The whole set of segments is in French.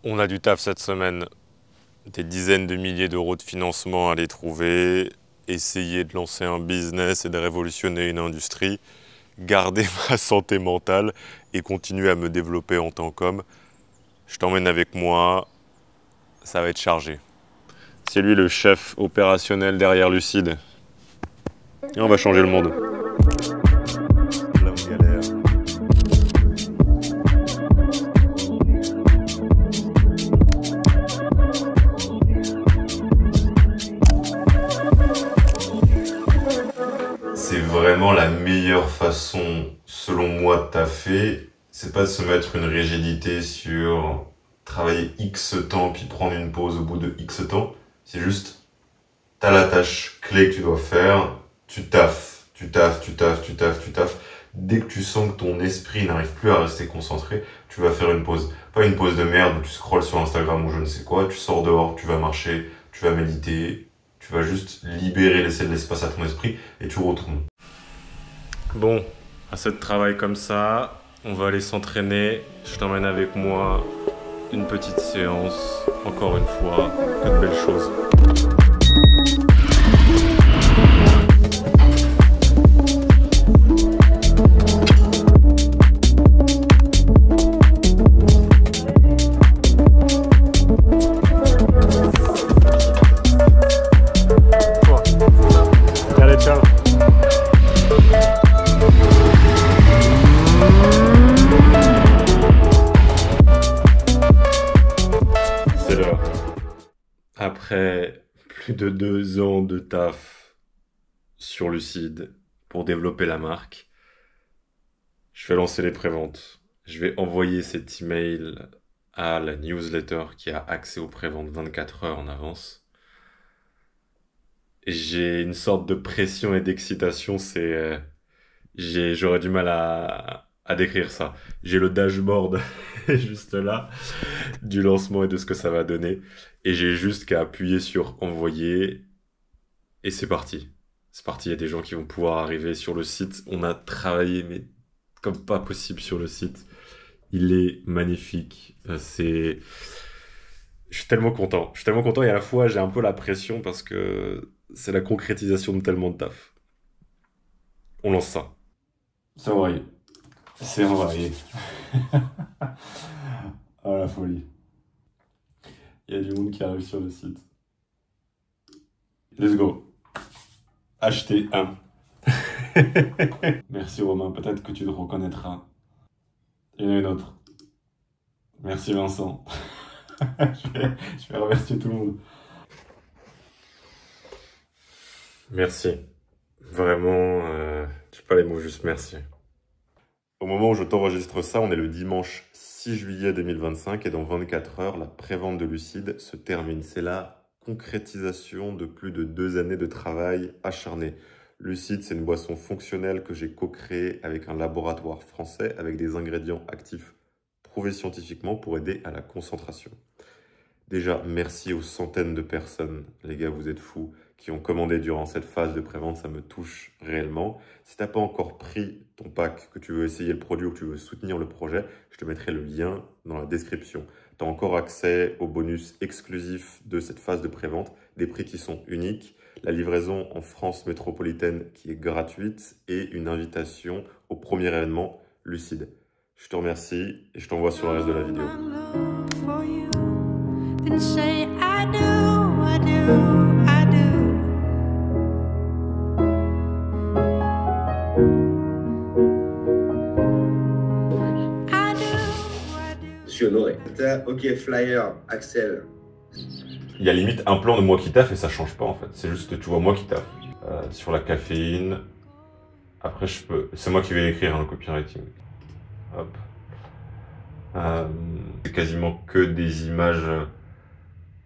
On a du taf cette semaine, des dizaines de milliers d'euros de financement à les trouver, essayer de lancer un business et de révolutionner une industrie, garder ma santé mentale et continuer à me développer en tant qu'homme. Je t'emmène avec moi, ça va être chargé. C'est lui le chef opérationnel derrière Lucide. Et on va changer le monde. Là, on galère. C'est vraiment la meilleure façon, selon moi, de taffer. C'est pas de se mettre une rigidité sur travailler X temps puis prendre une pause au bout de X temps. C'est juste, t'as la tâche clé que tu dois faire, tu taffes. Dès que tu sens que ton esprit n'arrive plus à rester concentré, tu vas faire une pause. Pas une pause de merde où tu scrolles sur Instagram ou je ne sais quoi, tu sors dehors, tu vas marcher, tu vas méditer, tu vas juste libérer, laisser de l'espace à ton esprit et tu retournes. Bon, assez de travail comme ça, on va aller s'entraîner. Je t'emmène avec moi, une petite séance, encore une fois, que de belles choses. Allez, ciao. C'est l'heure. Après plus de 2 ans de taf sur Lucide pour développer la marque, je vais lancer les préventes. Je vais envoyer cet email à la newsletter qui a accès aux préventes 24 heures en avance. J'ai une sorte de pression et d'excitation, j'aurais du mal à décrire ça. J'ai le dashboard juste là du lancement et de ce que ça va donner. Et j'ai juste qu'à appuyer sur envoyer et c'est parti. C'est parti, il y a des gens qui vont pouvoir arriver sur le site. On a travaillé, mais comme pas possible sur le site. Il est magnifique. Je suis tellement content. Je suis tellement content et à la fois j'ai un peu la pression parce que c'est la concrétisation de tellement de taf. On lance ça. C'est envoyé. C'est envoyé. Oh la folie. Il y a du monde qui arrive sur le site. Let's go. Acheter un. Merci Romain, peut-être que tu te reconnaîtras. Il y en a une autre. Merci Vincent. je vais remercier tout le monde. Merci. Vraiment, j'ai pas les mots, juste merci. Au moment où je t'enregistre ça, on est le dimanche 6 juillet 2025 et dans 24 heures, la prévente de Lucide se termine. C'est la concrétisation de plus de 2 années de travail acharné. Lucide, c'est une boisson fonctionnelle que j'ai co-créée avec un laboratoire français avec des ingrédients actifs prouvés scientifiquement pour aider à la concentration. Déjà, merci aux centaines de personnes, les gars, vous êtes fous, qui ont commandé durant cette phase de prévente, ça me touche réellement. Si tu n'as pas encore pris ton pack, que tu veux essayer le produit ou que tu veux soutenir le projet, je te mettrai le lien dans la description. Tu as encore accès aux bonus exclusifs de cette phase de prévente, des prix qui sont uniques, la livraison en France métropolitaine qui est gratuite et une invitation au premier événement Lucide. Je te remercie et je t'envoie sur le reste de la vidéo. And say I do, I do, I do. I do, I do. Je suis honoré. Ok, flyer, Axel. Il y a limite un plan de moi qui taffe et ça change pas en fait. C'est juste, tu vois, moi qui taffe. Sur la caféine. Après, c'est moi qui vais écrire le copywriting. Hop. C'est quasiment que des images.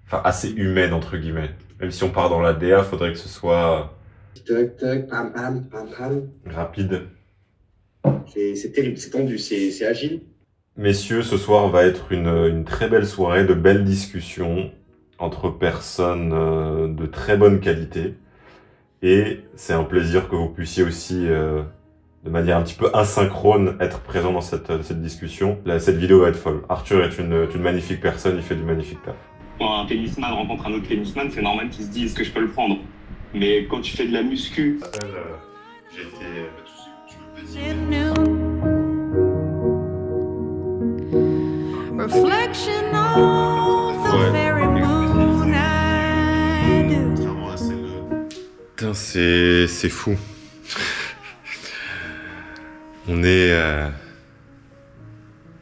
Enfin, assez humaine, entre guillemets. Même si on part dans la DA, faudrait que ce soit... Pam, pam, pam, pam. rapide. C'est terrible, c'est tendu, c'est agile. Messieurs, ce soir va être une très belle soirée, de belles discussions entre personnes de très bonne qualité. Et c'est un plaisir que vous puissiez aussi de manière un petit peu asynchrone, être présent dans cette discussion. Là, cette vidéo va être folle. Arthur est une magnifique personne, il fait du magnifique taf. Quand un tennisman rencontre un autre tennisman, c'est normal qu'il se dise est-ce que je peux le prendre. Mais quand tu fais de la muscu... J'ai été... Reflection of the very moon I do. Putain, c'est fou. On est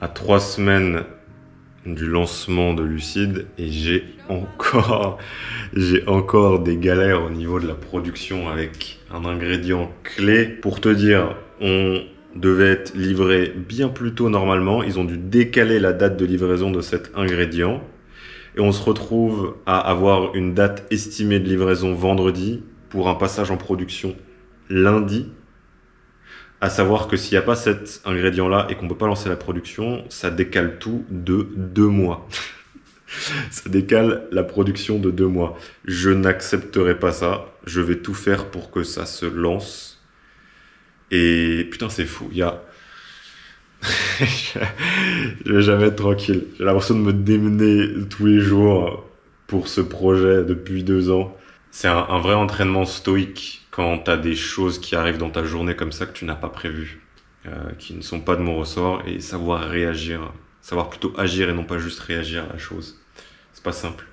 à 3 semaines du lancement de Lucide et j'ai encore des galères au niveau de la production avec un ingrédient clé. Pour te dire, on devait être livré bien plus tôt normalement. Ils ont dû décaler la date de livraison de cet ingrédient. Et on se retrouve à avoir une date estimée de livraison vendredi pour un passage en production lundi. À savoir que s'il n'y a pas cet ingrédient-là et qu'on ne peut pas lancer la production, ça décale tout de 2 mois. Ça décale la production de 2 mois. Je n'accepterai pas ça. Je vais tout faire pour que ça se lance. Et putain, c'est fou. Je vais jamais être tranquille. J'ai l'impression de me démener tous les jours pour ce projet depuis 2 ans. C'est un vrai entraînement stoïque quand t'as des choses qui arrivent dans ta journée comme ça que tu n'as pas prévues, qui ne sont pas de mon ressort, et savoir réagir, savoir plutôt agir et non pas juste réagir à la chose. C'est pas simple.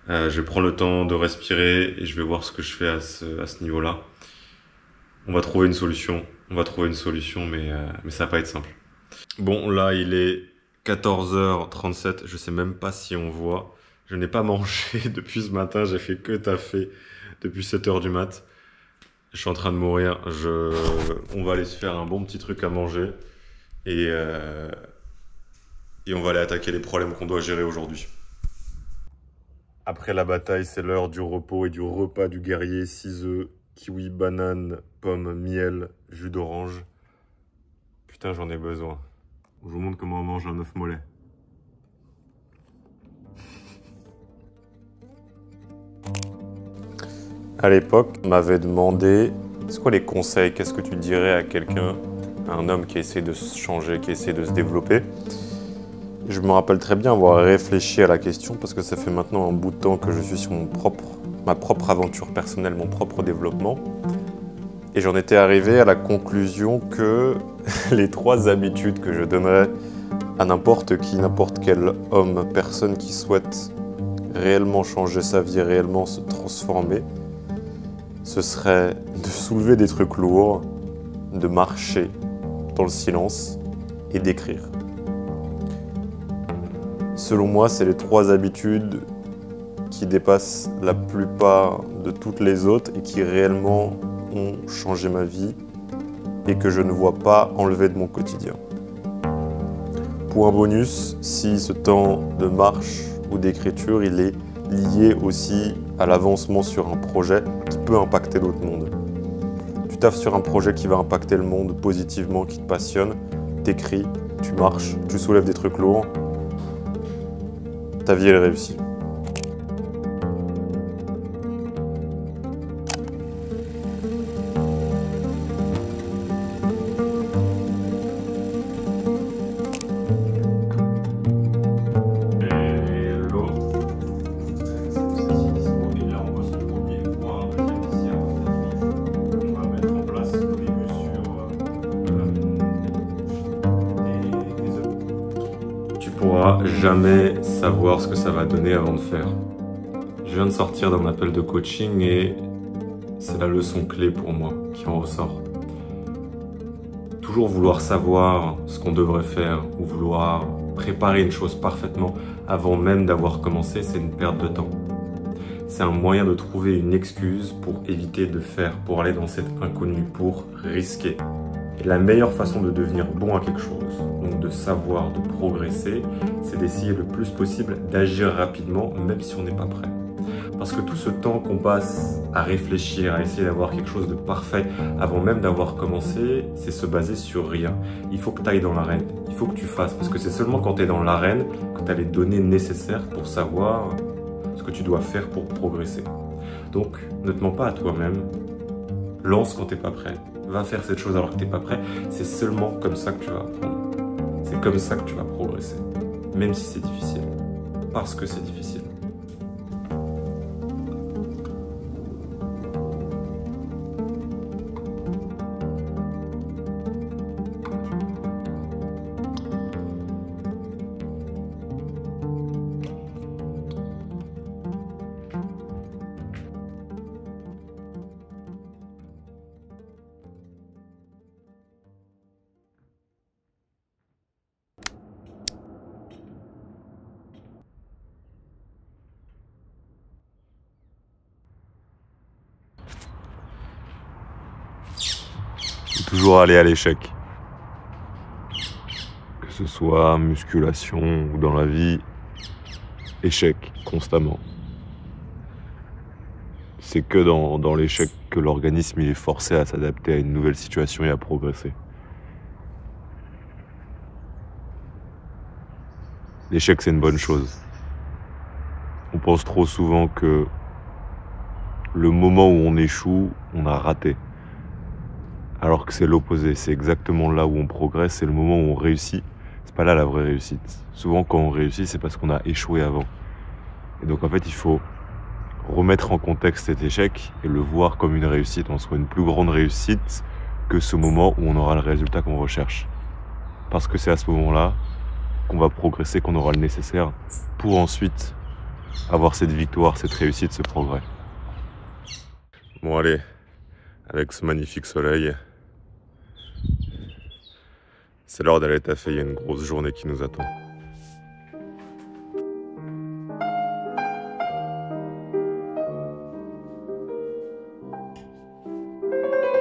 Je vais prendre le temps de respirer et je vais voir ce que je fais à ce niveau-là. On va trouver une solution, mais ça va pas être simple. Bon, là, il est 14h37, je sais même pas si on voit. Je n'ai pas mangé depuis ce matin, j'ai fait que taffer depuis 7h du mat. Je suis en train de mourir, on va aller se faire un bon petit truc à manger et on va aller attaquer les problèmes qu'on doit gérer aujourd'hui. Après la bataille, c'est l'heure du repos et du repas du guerrier. 6 œufs, kiwi, banane, pomme, miel, jus d'orange. Putain, j'en ai besoin. Je vous montre comment on mange un œuf mollet. À l'époque, on m'avait demandé c'est quoi les conseils, qu'est-ce que tu dirais à quelqu'un, à un homme qui essaie de se changer, qui essaie de se développer. Je me rappelle très bien avoir réfléchi à la question parce que ça fait maintenant un bout de temps que je suis sur ma propre aventure personnelle, mon propre développement. Et j'en étais arrivé à la conclusion que les 3 habitudes que je donnerais à n'importe qui, n'importe quel homme, personne qui souhaite réellement changer sa vie, réellement se transformer, ce serait de soulever des trucs lourds, de marcher dans le silence et d'écrire. Selon moi, c'est les 3 habitudes qui dépassent la plupart de toutes les autres et qui réellement ont changé ma vie et que je ne vois pas enlever de mon quotidien. Point bonus, si ce temps de marche ou d'écriture, il est lié aussi à l'avancement sur un projet qui peut impacter d'autres mondes. Tu taffes sur un projet qui va impacter le monde positivement, qui te passionne, t'écris, tu marches, tu soulèves des trucs lourds, ta vie elle réussit. Jamais savoir ce que ça va donner avant de faire. Je viens de sortir d'un appel de coaching et c'est la leçon clé pour moi qui en ressort. Toujours vouloir savoir ce qu'on devrait faire ou vouloir préparer une chose parfaitement avant même d'avoir commencé, c'est une perte de temps. C'est un moyen de trouver une excuse pour éviter de faire, pour aller dans cet inconnu, pour risquer. Et la meilleure façon de devenir bon à quelque chose, donc de savoir, de progresser, c'est d'essayer le plus possible d'agir rapidement, même si on n'est pas prêt. Parce que tout ce temps qu'on passe à réfléchir, à essayer d'avoir quelque chose de parfait avant même d'avoir commencé, c'est se baser sur rien. Il faut que tu ailles dans l'arène, il faut que tu fasses, parce que c'est seulement quand tu es dans l'arène que tu as les données nécessaires pour savoir ce que tu dois faire pour progresser. Donc, ne te mens pas à toi-même, lance quand tu n'es pas prêt. va faire cette chose alors que t'es pas prêt. C'est seulement comme ça que tu vas apprendre. C'est comme ça que tu vas progresser. Même si c'est difficile. Parce que c'est difficile. Toujours aller à l'échec. Que ce soit musculation ou dans la vie, échec constamment. C'est que dans l'échec que l'organisme il est forcé à s'adapter à une nouvelle situation et à progresser. L'échec c'est une bonne chose. On pense trop souvent que le moment où on échoue, on a raté. Alors que c'est l'opposé, c'est exactement là où on progresse, c'est le moment où on réussit. C'est pas là la vraie réussite. Souvent quand on réussit, c'est parce qu'on a échoué avant. Et donc en fait, il faut remettre en contexte cet échec et le voir comme une réussite, en soi une plus grande réussite que ce moment où on aura le résultat qu'on recherche. Parce que c'est à ce moment-là qu'on va progresser, qu'on aura le nécessaire pour ensuite avoir cette victoire, cette réussite, ce progrès. Bon allez, avec ce magnifique soleil, c'est l'heure d'aller taffer, il y a une grosse journée qui nous attend.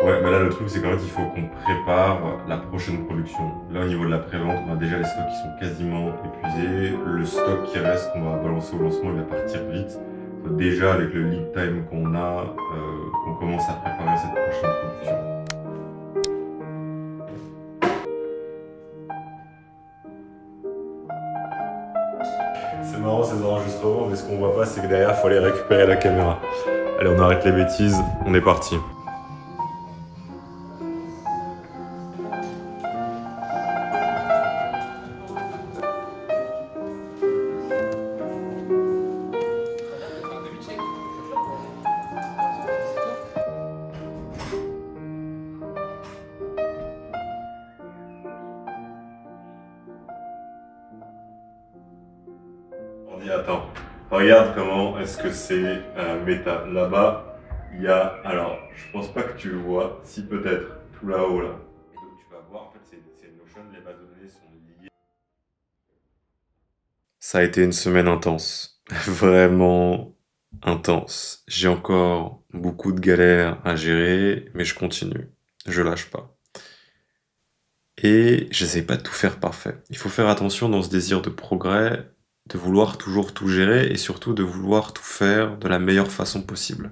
Ouais, mais là le truc c'est qu'en fait il faut qu'on prépare la prochaine production. Là au niveau de la prévente, on a déjà les stocks qui sont quasiment épuisés. Le stock qui reste qu'on va balancer au lancement il va partir vite. Faut déjà avec le lead time qu'on a, qu'on commence à préparer cette prochaine production. C'est marrant ces enregistrements, mais ce qu'on voit pas c'est que derrière il faut aller récupérer la caméra. Allez on arrête les bêtises, on est parti. Attends, regarde comment est-ce que c'est méta. Là-bas, il y a, alors, je pense pas que tu le vois, si peut-être, tout là-haut là. Et donc tu vas voir, en fait, c'est Notion, les bases de données sont liées. Ça a été une semaine intense, vraiment intense. J'ai encore beaucoup de galères à gérer, mais je continue, je lâche pas. Et j'essaie pas de tout faire parfait. Il faut faire attention dans ce désir de progrès, de vouloir toujours tout gérer et surtout de vouloir tout faire de la meilleure façon possible.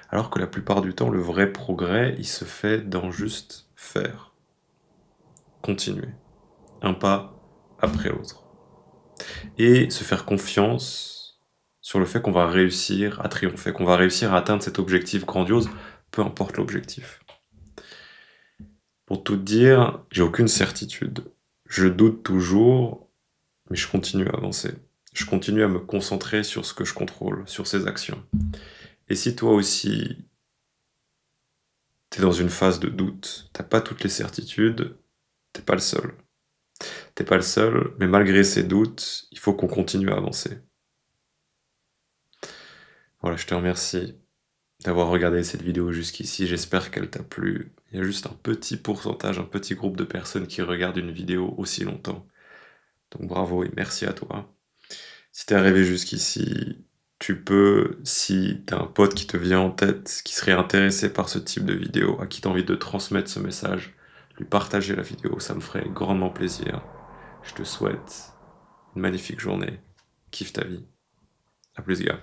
Alors que la plupart du temps, le vrai progrès, il se fait dans juste faire. Continuer. Un pas après l'autre. Et se faire confiance sur le fait qu'on va réussir à triompher, qu'on va réussir à atteindre cet objectif grandiose, peu importe l'objectif. Pour tout te dire, j'ai aucune certitude. Je doute toujours, mais je continue à avancer. Je continue à me concentrer sur ce que je contrôle, sur ces actions. Et si toi aussi, t'es dans une phase de doute, t'as pas toutes les certitudes, t'es pas le seul. T'es pas le seul, mais malgré ces doutes, il faut qu'on continue à avancer. Voilà, je te remercie d'avoir regardé cette vidéo jusqu'ici, j'espère qu'elle t'a plu. Il y a juste un petit pourcentage, un petit groupe de personnes qui regardent une vidéo aussi longtemps. Donc bravo et merci à toi. Si t'es arrivé jusqu'ici, tu peux, si t'as un pote qui te vient en tête, qui serait intéressé par ce type de vidéo, à qui t'as envie de transmettre ce message, lui partager la vidéo, ça me ferait grandement plaisir. Je te souhaite une magnifique journée. Kiffe ta vie. À plus, gars.